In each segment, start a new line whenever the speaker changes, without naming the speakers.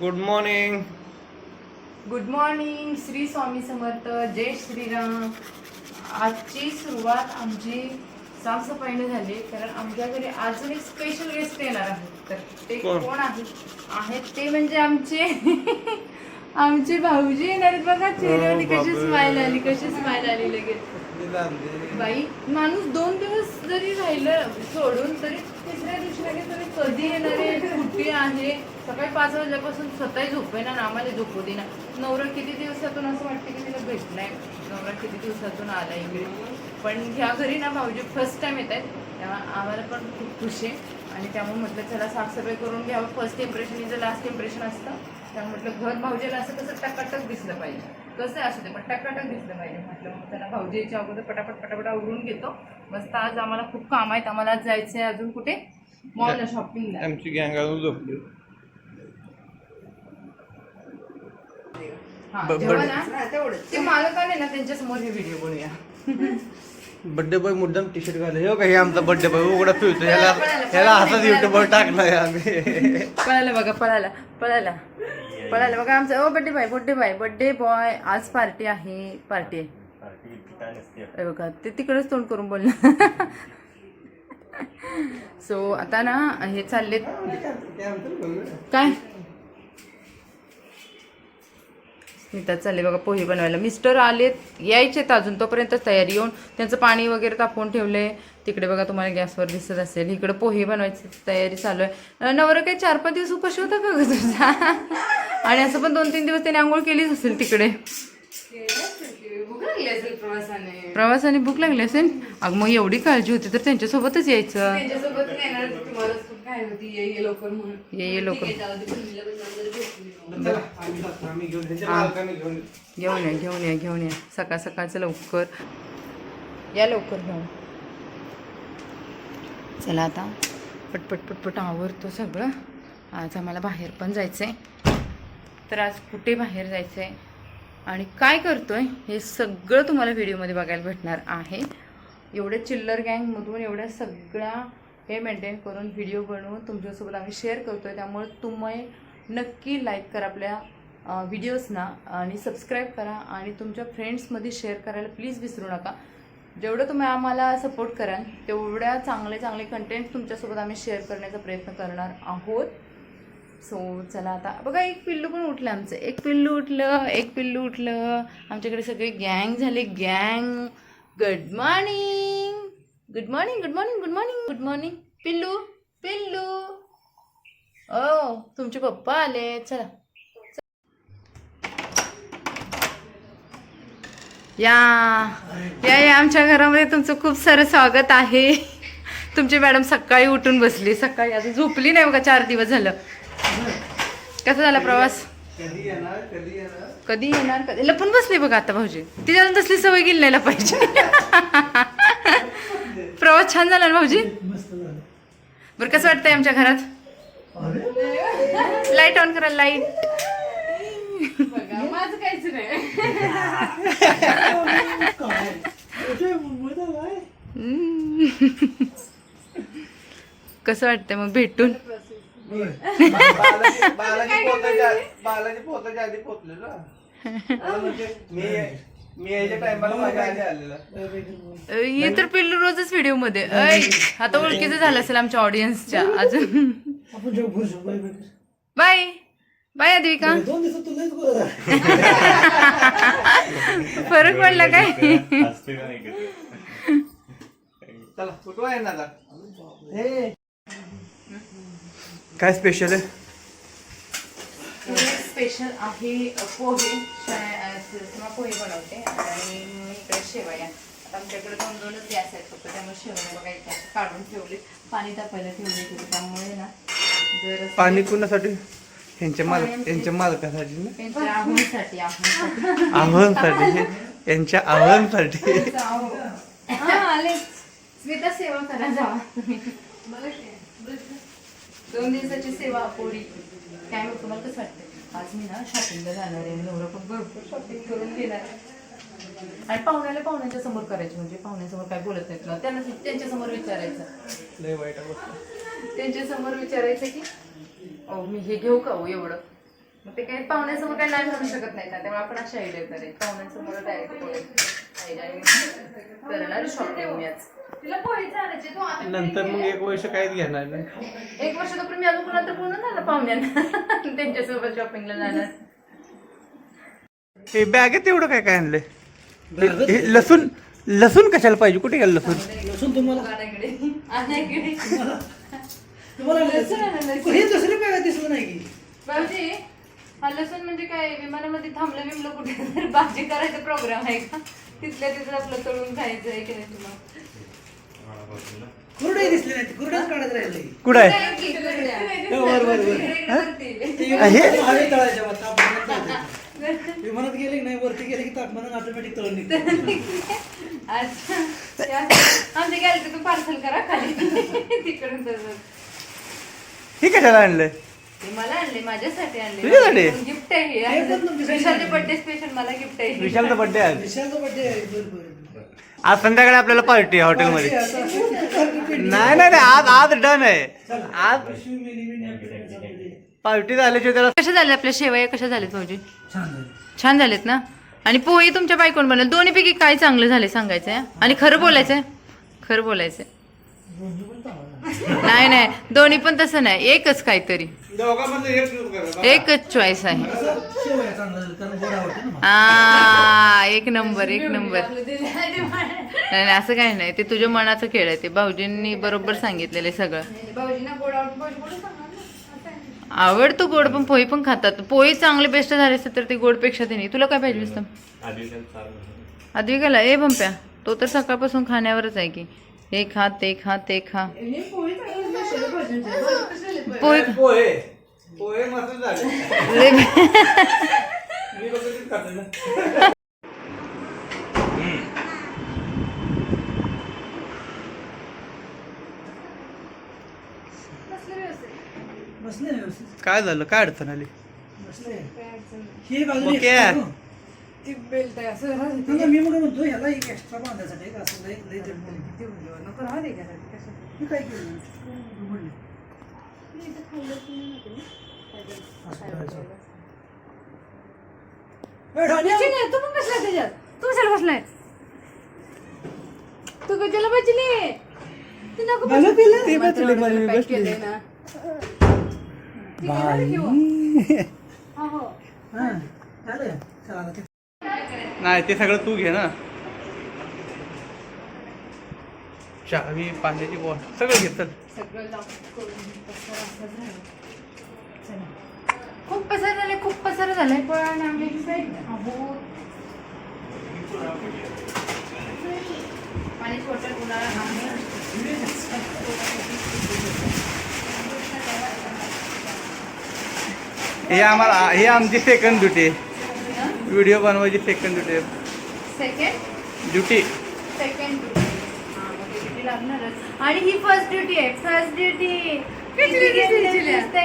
Good morning.
Good morning. Shri Swami Samarth. जय श्रीराम. आजची सुरुवात आमची साफसफाईने झाली, कारण आमच्या घरी अजून एक स्पेशल गेस्ट येणार आहेत. तर ते कोण आहेत ते म्हणजे आमचे भाऊजी येणार आहेत. बघा चेहऱ्यावर कशी स्माइल आली लगेच. बाई माणूस 2 दिवस जरी राहिलं सोडून तरी तिसऱ्या दिवशी लगेच तुम्ही कधी येणार आहे, कुठे आहे. सकाळी 5 वाजल्यापासून स्वतःही झोपेना ना आम्हाला झोपू देना. नवरा किती दिवसातून असं वाटतं की तिला भेटलाय, नवरा किती दिवसातून आला इकडे. पण ह्या घरी ना भाऊजी फर्स्ट टाइम येत आहेत, तेव्हा आम्हाला पण खूप खुशी आहे. आणि त्यामुळे म्हटलं चला साफसफाई करून घ्यावं. First impression is the last impression असतं. त्यामुळे म्हटलं घर भाऊजीला असं कसं टकाटक दिसलं पाहिजे, कसं असू दे पण टकाटक दिसलं पाहिजे. म्हटलं मग त्याला भाऊजीच्या अगोदर पटापट आवरून घेतो. मस्त आज आम्हाला खूप काम आहेत. आम्हाला आज जायचं आहे अजून कुठे, मॉलला, शॉपिंगला.
आमची गँग अजून झोपली.
ते मालक आले ना त्यांच्या समोर हे व्हिडिओ बनवूया.
बर्थडे बॉय मुद्दाम टी शर्ट घाल. हो का, हे आमचा बर्थडे बॉय उघडा फिरतो. ह्याला असंच युट्यूबवर टाकलाय आम्ही.
पळायला बघा, पळायला बघा आमचा बर्थडे बॉय. आज पार्टी आहे बघा. ते तिकडेच तोंड करून बोलणं. सो आता ना हे चाललेत काय इथं चालले बघा पोहे बनवायला. मिस्टर आलेत, यायचेत अजून, तोपर्यंत तयारी. येऊन त्यांचं पाणी वगैरे तापवून ठेवले तिकडे बघा, तुम्हाला गॅसवर दिसत असेल. इकडे पोहे बनवायची तयारी चालू आहे. नवरा काही 4-5 दिवस उपाशी होता का ग तुझा? आणि असं पण 2-3 दिवस त्याने आंघोळ केलीच असेल तिकडे. प्रवासाने भूक लागली असेल. अग मग एवढी काळजी होती तर त्यांच्यासोबतच यायचं. ये लवकर. घेऊन या सकाळचं लवकर या, लवकर घेऊन. चला आता पटपट आवरतो सगळं. आज आम्हाला बाहेर पण जायचंय. तर आज कुठे बाहेर जायचंय आणि काय करतोय हे सगळं तुम्हाला व्हिडिओमध्ये बघायला भेटणार आहे. एवढ्या चिल्लर गँगमधून एवढ्या सगळ्या हे मेंटेन करून व्हिडिओ बनवून तुमच्यासोबत आम्ही शेअर करतोय. त्यामुळे तुम्ही नक्की लाईक करा आपल्या व्हिडिओजना आणि सबस्क्राईब करा आणि तुमच्या फ्रेंड्समध्ये शेअर करायला प्लीज विसरू नका. जेवढं तुम्ही आम्हाला सपोर्ट कराल तेवढ्या चांगले कंटेंट तुमच्यासोबत आम्ही शेअर करण्याचा प्रयत्न करणार आहोत. सो चला आता बघा, एक पिल्लू पण उठलं आमचं. एक पिल्लू उठलं. आमच्याकडे सगळे गँग झाले. गँग गुड मॉर्निंग. पिल्लू ओ तुमचे पप्पा आले. चला या आमच्या घरामध्ये तुमचं खूप सारं स्वागत आहे. तुमची मॅडम सकाळी उठून बसली. सकाळी आता झोपली नाही बघा, 4 दिवस झालं. कसा झाला प्रवास? कधी येणार लपून बसली बघा आता भाऊजी. तिच्यातून तसली सवय गेली नाही पाहिजे. प्रवास छान झाला ना भाऊजी? बरं कसं वाटतंय आमच्या घरात? लाईट ऑन करा, लाईट. माझं काहीच नाही. कसं वाटतंय मग भेटून?
बालाजी पोहोचायच्या आधी पोहोचलेलो. मी यायच्या टाइमला माझ्या आधी आलेला.
ये तर पिल्लू रोजच व्हिडिओ मध्ये. आता ओळखीचं झालं असेल आमच्या ऑडियन्सच्या. अजून बाय अद्विका. फरक पडला काय?
चला कुठं आहे ना आता? काय स्पेशल आहे?
स्पेशल आहे पोहे. पोहे बनवते आणि इकडे शेवया. आता आमच्याकडे 2-2च गॅस आहेत फक्त, त्यामुळे शेवया बघा इथे काढून ठेवले. पाणी तापायला ठेवले. त्यामुळे ना जर
पाणी कुणासाठी? यांच्या मालकासाठी ना,
त्यांच्या आव्हानासाठी
यांच्या आव्हानासाठी.
आले स्मिता, सेवा करा जावा. 2 दिवसाची सेवा पोरी. काय मग तुम्हाला कसं वाटतं? आज मी ना शॉपिंगला जाणार आहे. नवरा पण भरपूर शॉपिंग करून घेणार आणि पाहुण्याच्या समोर करायची. म्हणजे पाहुण्यासमोर काय बोलत नाही तुला, त्यांना त्यांच्यासमोर विचारायचं.
लय वाईट अवस्था.
त्यांच्यासमोर विचारायचं की मी हे घेऊ का हो एवढं. मग ते काही पाहुण्यासमोर काही नाही म्हणू शकत नाही ना, त्यामुळे आपण अशी आयडिया करेल पाहुण्यासमोर डायरेक्ट करणार शॉपिंग मी आज.
नंतर मग 1 वर्ष काहीच घेणार नाही.
1 वर्ष तोपर्यंत मी अजून कोणाला तर बोलून झालं पाहुण्यांना त्यांच्यासोबत शॉपिंगला जाणार.
हे बॅगेत एवढं काय काय आणलंय? हे लसूण लसूण कशाला पाहिजे? कुठे गेलं लसूण?
लसूण तुम्हाला हे दुसरी बॅग दिसलं नाही की
भाऊजी हा लसूण म्हणजे काय विमानामध्ये थांबलं बिमलं कुठे तर भाजी करायचा प्रोग्राम आहे का? तिथल्या तिथं आपलं तळून खायचं आहे की नाही तुम्हाला?
कुरडे दिसले नाही, कुरडेच काढत राहिले.
कुठं आहे?
हवे तळायच्या बा, तापमानात तळते. विमानात गेले की नाही वरती गेले की तापमानात ऑटोमॅटिक तळून निघतं.
आमच्या गॅलरी तू पार्सल करा खाली तिकडून तसं.
हे कशाला आणलंय?
ते मला आणले, माझ्यासाठी आणले.
तुझ्यासाठी?
गिफ्ट आहे हे. विशालचे बर्थडे स्पेशल मला गिफ्ट आहे.
विशालचा बर्थडे आहे.
विशालचा बर्थडे आहे. बरोबर.
आज संध्याकाळी आपल्याला पार्टी आहे हॉटेलमध्ये. नाही नाही नाही, आज आज डन आहे. आज पार्टी झाल्याशिवाय त्याला.
कशा झाल्या आपल्या शेवया? कशा झाल्यात भाऊजी?
छान झालं.
छान झालेत ना? आणि पोहे तुमच्या बायकोन बनवले. दोन्ही पैकी काय चांगलं झाले सांगायचंय आणि खरं बोलायचंय. खरं बोलायचंय. नाही नाही, दोन्ही पण तसं नाही, एकच काहीतरी, एकच चॉईस आहे.
शेवया चांगलं झालं, कारण गोड आवडते ना.
एक नंबर एक नंबर. नाही नाही, असं काही नाही, ते तुझ्या मनाचं खेळ आहे. ते भाऊजींनी बरोबर सांगितलेलं सगळं. आवडतो गोड, पण पोहे पण खातात. पोहे चांगले बेस्ट झाले असते तर ते गोडपेक्षा ते नाही. तुला काय पाहिजे असतं? आद्विकाला ए बंप्या, तो तर सकाळपासून खाण्यावरच आहे की हे खा ते खा ते खा. पोहे
पोहे मस्त झाले.
बसले व्यवस्थित.
काय झालं? काय अडचण आली?
बसले. ही बाजूला
ओके.
extra करू. नंतर मी मग म्हणतो ह्याला एक एक्स्ट्रा बांधायसाठी एक असं लई मी काय केलं? म्हणले. असं करायचं. ए, ढाण्या.
तू पण कसला त्याच्यात? तू कशाला बसलाय? तू कशाला बसली? तू नको
मला दिलं.
ते बसले, मला मी बसले.
बाई.
हो.
हां, झालं. चला आता ते.
नाही, ते सगळं तू घे ना. चावी, पाण्याची बॉटल सगळं घेतलं.
खूप पसार झाले, खूप पसार झालाय. पण पाणी छोटं उन्हाळा
हे आम्हाला, हे आमची सेकंड ड्युटी आहे. व्हिडिओ बनवायची सेकंड ड्युटी आहे.
सेकंड
ड्युटी
ड्युटी लागणारच. आणि ही फर्स्ट ड्युटी आहे. फर्स्ट ड्युटी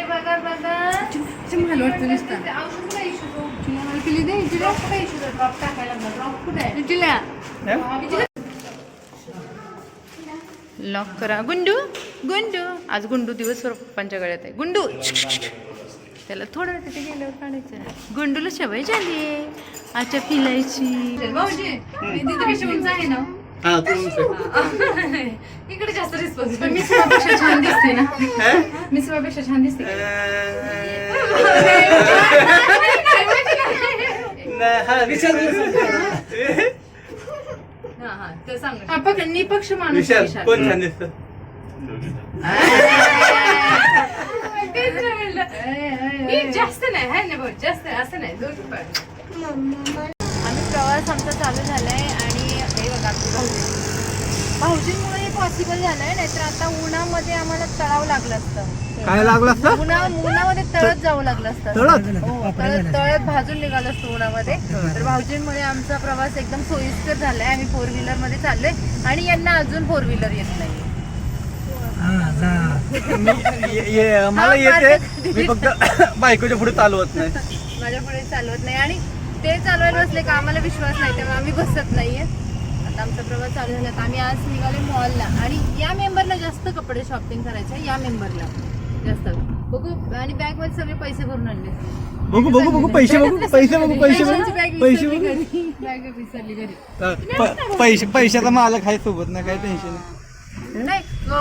बघा बघा. मला वाटतं नुसतं औषध काय इशू ड्रॉप काय इशू? ड्रॉप टाकायला ड्रॉप कुठे आहे? लॉक करा. गुंडू गुंडू, आज गुंडू दिवसभर पप्पांच्या गळ्यात आहे. गुंडू त्याला थोडं तिथे गेल्यावर काढायचं. गुंडूला सवय झाली आहे अच्छा पिलायची. आहे ना इकडे जास्त रिस्पॉन्स. पण मिसळापेक्षा छान दिसते ना? मिसळापेक्षा छान दिसते. निपक्ष माणूस
कोण छान दिसत?
जास्त नाही है ना, बहुत जास्त असं नाही. आम्ही प्रवास आमचा चालू झालाय आणि हे बघा भाऊजींमुळे पॉसिबल झालंय, नाहीतर आता उन्हामध्ये आम्हाला तळावं लागलं असतं.
काय लागलं असतं?
उन्हामध्ये तळत जावं लागलं असतं. हो, तळत भाजून निघालं असतं उन्हामध्ये. तर भाऊजींमुळे आमचा प्रवास एकदम सोयीस्कर झालाय. आम्ही 4 व्हीलर मध्ये चाललोय आणि यांना अजून 4 व्हीलर येत नाही.
मला येते, मी फक्त बायकोच्या पुढे चालवत नाही.
माझ्या पुढे चालवत नाही आणि ते चालवायला बसले का आम्हाला विश्वास नाही, त्यामुळे आम्ही बसत नाहीये. आता आमचा प्रवास चालू झाला. आम्ही आज निघाले मॉलला आणि या मेंबरला जास्त कपडे शॉपिंग करायचे. या मेंबरला जास्त बघू आणि बॅग मध्ये सगळे पैसे भरून आणले.
बघू बघू बघू पैसे बघू पैसे बघू पैसे बघू पैसे बघू
बॅग विसरली घरी.
पैशाचा मालक आहे सोबत ना, काही टेन्शन
नाही.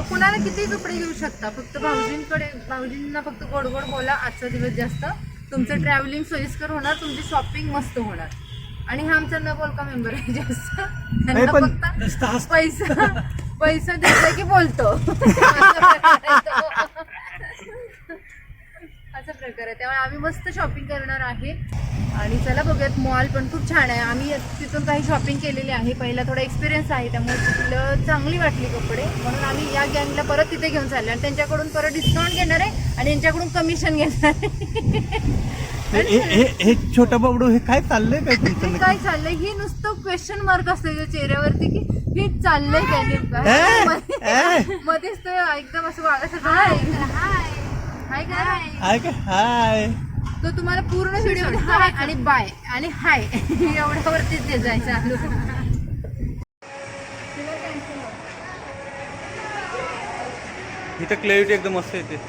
कुणाला किती कपडे घेऊ शकता, फक्त भाऊजींना फक्त गोड गोड बोला. आजचा दिवस जास्त तुमचं ट्रॅव्हलिंग सोयीस्कर होणार, तुमची शॉपिंग मस्त होणार. आणि हा आमचा न बोलका मेंबर आहे जास्त, त्यांना फक्त पैसा द्यायचा की बोलतो असा प्रकार आहे. त्यामुळे आम्ही मस्त शॉपिंग करणार आहे. आणि चला बघूयात, मॉल पण खूप छान आहे. आम्ही तिथून काही शॉपिंग केलेली आहे, पहिला थोडा एक्सपिरियन्स आहे, त्यामुळे तिथलं चांगली वाटली कपडे, म्हणून आम्ही या गँगला परत तिथे घेऊन चालले. आणि त्यांच्याकडून परत डिस्काउंट घेणार आहे आणि यांच्याकडून कमिशन घेणार आहे.
हे छोटा बाबडू हे काय चाललंय काय तुमचं?
काय चाललंय ही नुसतं क्वेश्चन मार्क असतं चेहऱ्यावरती की हे चाललंय काय नेमकं. मध्येच तो एकदम असं हाय
हाय काय हाय,
तो तुम्हाला पूर्ण व्हिडिओ हाय आणि बाय आणि हाय एवढ्यावरतीच ते जायचं आलो.
इथं क्लॅरिटी एकदम मस्त येते.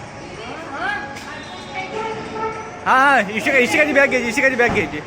हा इशिकाची बॅग घ्यायची, इशिकाची बॅग घ्यायची.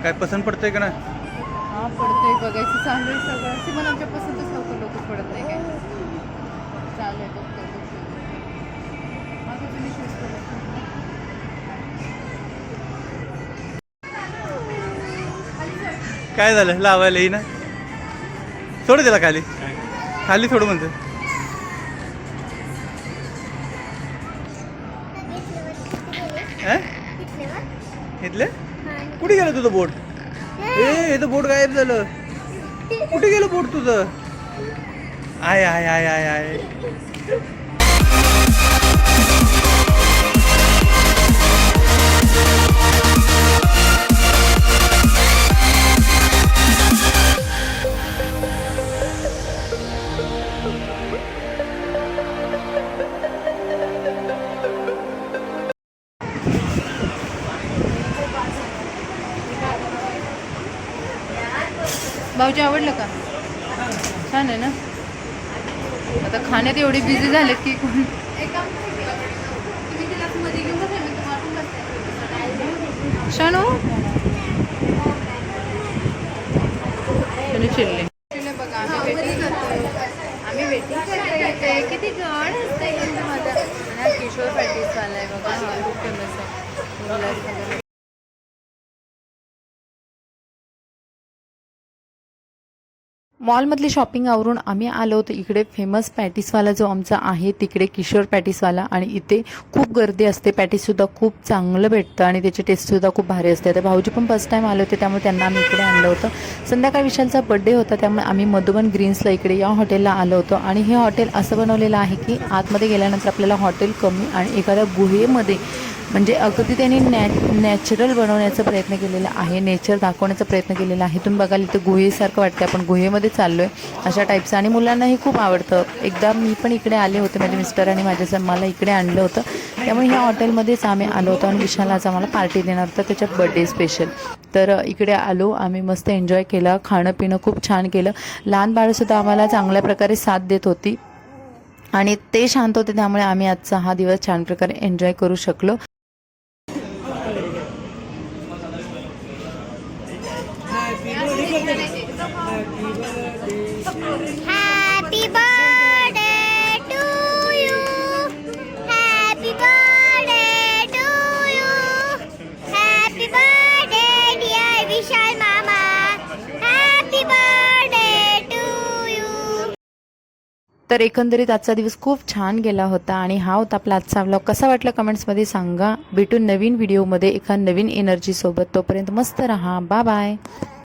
काय पसंत पडतंय का ना?
हा पडतंय, बघायचं चालू आहे सगळं. असे मला आमच्या पसंतच लवकर लवकर पडत नाही काय चालू आहे. बघतोय माझं तुम्ही शूज
काय झालं लावायला येई ना? सोड त्याला खाली खाली थोडं म्हणतो. इथले कुठे गेलं तुझं बोट? हे तर बोट गायब झालं. कुठे गेलं बोट तुझं? I I I I I.
भाऊजी आवडलं का? छान आहे ना. आता खाण्यात एवढे बिझी झालेत की कोण शानू चिल्ले बघा. आम्ही वेटिंग करतोय. किती गड असते माझा किशोर पॅटीस आलाय बघा. हा खूप फेमस आहे. मॉलमधली शॉपिंग आवरून आम्ही आलो होतो इकडे फेमस पॅटीसवाला जो आमचा आहे तिकडे, किशोर पॅटीसवाला. आणि इथे खूप गर्दी असते, पॅटीससुद्धा खूप चांगलं भेटतं आणि त्याची टेस्टसुद्धा खूप भारी असते. तर भाऊजी पण फर्स्ट टाईम आले होते, त्यामुळे त्यांना आम्ही इकडे आणलं होतं. संध्याकाळी विशालचा बड्डे होता, त्यामुळे आम्ही मधुबन ग्रीन्सला इकडे या हॉटेलला आलो होतो. आणि हे हॉटेल असं बनवलेलं आहे की आतमध्ये गेल्यानंतर आपल्याला हॉटेल कमी आणि एखाद्या गुहेमध्ये म्हणजे अगदी त्यांनी नॅचरल बनवण्याचा प्रयत्न केलेला आहे, नेचर दाखवण्याचा प्रयत्न केलेला आहे. तुम्ही बघाल इथं गुहेसारखं वाटतं, आपण गुहेमध्ये चाललो आहे अशा टाईपचं. आणि मुलांनाही खूप आवडतं. एकदा मी पण इकडे आले होते, माझे मिस्टर आणि माझ्या मला इकडे आणलं होतं. त्यामुळे ह्या हॉटेलमध्येच आम्ही आलो होतो. आणि विशाल आज आम्हाला पार्टी देणार होता, त्याच्या बड्डे स्पेशल. तर इकडे आलो आम्ही, मस्त एन्जॉय केलं, खाणं पिणं खूप छान केलं. लहान बाळंसुद्धा आम्हाला चांगल्या प्रकारे साथ देत होती आणि ते शांत होते, त्यामुळे आम्ही आजचा हा दिवस छान प्रकारे एन्जॉय करू शकलो.
Happy birthday to you. Happy birthday to you. Happy birthday dear Vishal Mama. Happy birthday to you.
तर एकंदरीत आजचा दिवस खूप छान गेला होता. आणि हा होता आपला आजचा व्लॉग. कसा वाटला कमेंट्समध्ये सांगा. भेटू नवीन व्हिडिओमध्ये एका नवीन एनर्जी सोबत. तोपर्यंत मस्त रहा. Bye bye.